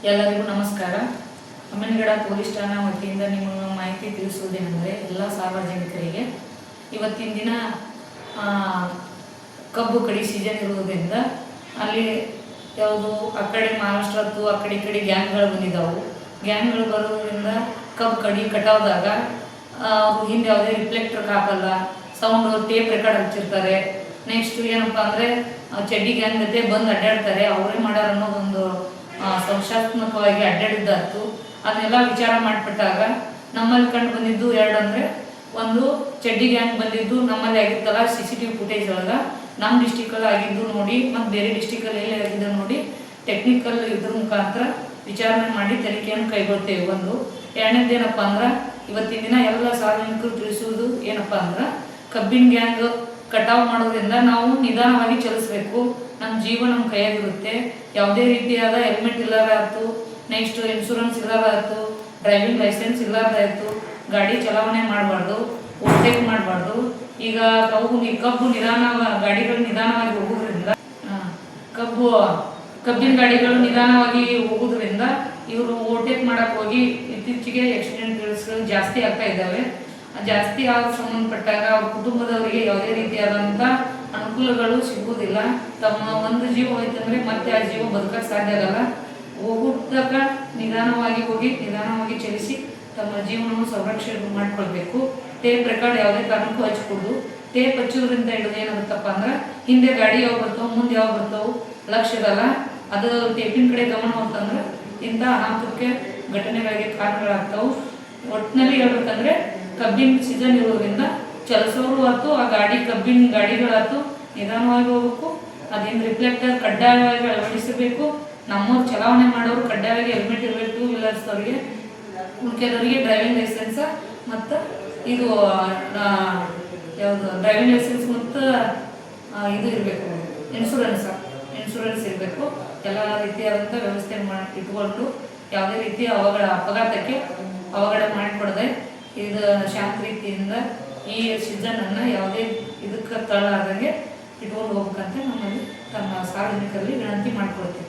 ಎಲ್ಲರಿಗೂ ನಮಸ್ಕಾರ. ಅಮ್ಮನಗಡ ಪೊಲೀಸ್ ಠಾಣಾ ವತಿಯಿಂದ ನಿಮಗೆ ಮಾಹಿತಿ ತಿಳಿಸುವುದೇನೆಂದರೆ, ಎಲ್ಲ ಸಾರ್ವಜನಿಕರಿಗೆ ಇವತ್ತಿನ ದಿನ ಕಬ್ಬು ಕಡಿ ಸೀಸನ್ ಇರುವುದರಿಂದ ಅಲ್ಲಿ ಯಾವುದು ಆ ಕಡೆ ಮಹಾರಾಷ್ಟ್ರದ್ದು ಆ ಕಡೆ ಈ ಕಡೆ ಗ್ಯಾಂಗ್ಗಳು ಬಂದಿದ್ದಾವೆ. ಗ್ಯಾಂಗ್ಗಳು ಬರೋದ್ರಿಂದ ಕಬ್ಬು ಕಡಿ ಕಟಾವ್ದಾಗ ಹಿಂದೆ ಯಾವುದೇ ರಿಫ್ಲೆಕ್ಟರ್ ಹಾಕಲ್ಲ, ಸೌಂಡು ಟೇಪ್ ರೆಕಾರ್ಡ್ ಹಚ್ಚಿರ್ತಾರೆ. ನೆಕ್ಸ್ಟ್ ಏನಪ್ಪ ಅಂದರೆ ಚಡ್ಡಿ ಗ್ಯಾಂಗ್ ಜೊತೆ ಬಂದು ಅಡ್ಡಾಡ್ತಾರೆ, ಅವರೇ ಮಾಡ್ಯಾರ ಅನ್ನೋದೊಂದು ಸಂಶಯಾತ್ಮಕವಾಗಿ ಅಡ್ಡಾಡಿದ್ದಾಯ್ತು. ಅದನ್ನೆಲ್ಲ ವಿಚಾರ ಮಾಡಿಬಿಟ್ಟಾಗ ನಮ್ಮಲ್ಲಿ ಕಂಡು ಬಂದಿದ್ದು ಎರಡು ಅಂದರೆ, ಒಂದು ಚಡ್ಡಿ ಗ್ಯಾಂಗ್ ಬಂದಿದ್ದು ನಮ್ಮಲ್ಲಿ ಆಗಿತ್ತಲ್ಲ CCTV ಫುಟೇಜ್ ಒಳಗೆ ನಮ್ಮ ಡಿಸ್ಟಿಕಲ್ಲಿ ಆಗಿದ್ದು ನೋಡಿ, ಮತ್ತು ಬೇರೆ ಡಿಸ್ಟಿಕಲ್ಲಿ ಎಲ್ಲಿ ಆಗಿದ್ದು ನೋಡಿ ಟೆಕ್ನಿಕಲ್ ಇದ್ರ ಮುಖಾಂತರ ವಿಚಾರಣೆ ಮಾಡಿ ತನಿಖೆಯನ್ನು ಕೈಗೊಳ್ತೇವೆ. ಒಂದು ಎರಡನೇದೇನಪ್ಪ ಅಂದ್ರೆ, ಇವತ್ತಿನ ದಿನ ಎಲ್ಲ ಸಾರ್ವಜನಿಕರು ತಿಳಿಸುವುದು ಏನಪ್ಪ ಅಂದ್ರೆ, ಕಬ್ಬಿನ ಗ್ಯಾಂಗ್ ಕಟಾವು ಮಾಡೋದ್ರಿಂದ ನಾವು ನಿಧಾನವಾಗಿ ಚಲಿಸಬೇಕು. ನಮ್ಮ ಜೀವ ನಮ್ಮ ಕೈಯಾಗಿರುತ್ತೆ. ಯಾವುದೇ ರೀತಿಯಾದ ಹೆಲ್ಮೆಟ್ ಇಲ್ಲದಾಯ್ತು, ನೆಕ್ಸ್ಟ್ ಇನ್ಶೂರೆನ್ಸ್ ಇಲ್ಲದಾಯ್ತು, ಡ್ರೈವಿಂಗ್ ಲೈಸೆನ್ಸ್ ಇಲ್ಲದಾಯ್ತು, ಗಾಡಿ ಚಲಾವಣೆ ಮಾಡಬಾರ್ದು, ಓವರ್ಟೇಕ್ ಮಾಡಬಾರ್ದು. ಈಗ ಕಬ್ಬು ಗಾಡಿಗಳು ನಿಧಾನವಾಗಿ ಹೋಗೋದ್ರಿಂದ ಕಬ್ಬಿನ ಗಾಡಿಗಳು ನಿಧಾನವಾಗಿ ಹೋಗೋದ್ರಿಂದ ಇವರು ಓವರ್ಟೇಕ್ ಮಾಡಕ್ಕೆ ಹೋಗಿ ಇತ್ತೀಚೆಗೆ ಆಕ್ಸಿಡೆಂಟ್ಗಳು ಜಾಸ್ತಿ ಆಗ್ತಾ ಇದ್ದಾವೆ. ಜಾಸ್ತಿ ಆಗ ಸಂಬಂಧಪಟ್ಟಾಗ ಅವ್ರ ಕುಟುಂಬದವರಿಗೆ ಯಾವುದೇ ರೀತಿಯಾದಂಥ ಅನುಕೂಲಗಳು ಸಿಗುವುದಿಲ್ಲ. ತಮ್ಮ ಒಂದು ಜೀವ ಹೋಯ್ತಂದ್ರೆ ಮತ್ತೆ ಆ ಜೀವ ಬದುಕಕ್ಕೆ ಸಾಧ್ಯ ಆಗಲ್ಲ. ಹೋಗುತ್ತಕ ನಿಧಾನವಾಗಿ ಹೋಗಿ ನಿಧಾನವಾಗಿ ಚಲಿಸಿ ತಮ್ಮ ಜೀವನವನ್ನು ಸಂರಕ್ಷಣೆ ಮಾಡ್ಕೊಳ್ಬೇಕು. ಟೇಪ್ ರೆಕಾರ್ಡ್ ಯಾವುದೇ ಕಾರಣಕ್ಕೂ ಹಚ್ಕೊಡು. ಟೇಪ್ ಹಚ್ಚೋದ್ರಿಂದ ಹಿಡಿದು ಏನಾಗುತ್ತಪ್ಪ ಅಂದ್ರೆ, ಹಿಂದೆ ಗಾಡಿ ಯಾವ ಬರ್ತಾವೆ, ಮುಂದೆ ಯಾವ ಬರ್ತಾವೆ ಲಕ್ಷ್ಯ ಇರಲ್ಲ. ಅದು ಟೇಪಿನ ಕಡೆ ಗಮನ ಹೋಗ್ತಂದ್ರೆ ಇಂಥ ಅನಾಹುತಕ್ಕೆ ಘಟನೆಗಳಿಗೆ ಕಾರಣಗಳಾಗ್ತಾವೆ. ಒಟ್ಟಿನಲ್ಲಿ ಹೇಳ್ಬೇಕಂದ್ರೆ, ಕಬ್ಬಿನ ಸೀಸನ್ ಇರೋದ್ರಿಂದ ಚಲಿಸೋರು ಆಯ್ತು, ಆ ಕಬ್ಬಿನ ಗಾಡಿಗಳಾಯ್ತು ನಿಧಾನವಾಗಿ ಹೋಗ್ಬೇಕು. ಅದೇನು ರಿಫ್ಲೆಕ್ಟರ್ ಕಡ್ಡಾಯವಾಗಿ ಅಳವಡಿಸಬೇಕು. ನಮ್ಮವ್ರು ಚಲಾವಣೆ ಮಾಡೋರು ಕಡ್ಡಾಯವಾಗಿ ಹೆಲ್ಮೆಟ್ ಇರಬೇಕು, ಟೂ ವೀಲರ್ಸ್ದವ್ರಿಗೆ. ಉಳಿಕೆದವರಿಗೆ ಡ್ರೈವಿಂಗ್ ಲೈಸೆನ್ಸ್ ಮತ್ತು ಇದು ಯಾವುದು ಡ್ರೈವಿಂಗ್ ಲೈಸೆನ್ಸ್ ಮತ್ತು ಇದು ಇರಬೇಕು, ಇನ್ಶೂರೆನ್ಸ್ ಇರಬೇಕು. ಎಲ್ಲ ರೀತಿಯಾದಂಥ ವ್ಯವಸ್ಥೆ ಇಟ್ಕೊಂಡು ಯಾವುದೇ ರೀತಿಯ ಅಪಘಾತಕ್ಕೆ ಅವಘಡ ಮಾಡಿಕೊಡದೆ ಇದು ಶಾಂತ ರೀತಿಯಿಂದ ಈ ಸೀಸನನ್ನು ಯಾವುದೇ ಇದಕ್ಕೆ ತಳ್ಳಾದಂಗೆ ಇಟ್ಕೊಂಡು ಹೋಗ್ಬೇಕಂತ ನಮ್ಮಲ್ಲಿ ತಮ್ಮ ಸಾರ್ವಜನಿಕರಲ್ಲಿ ವಿನಂತಿ ಮಾಡಿಕೊಳ್ತೇವೆ.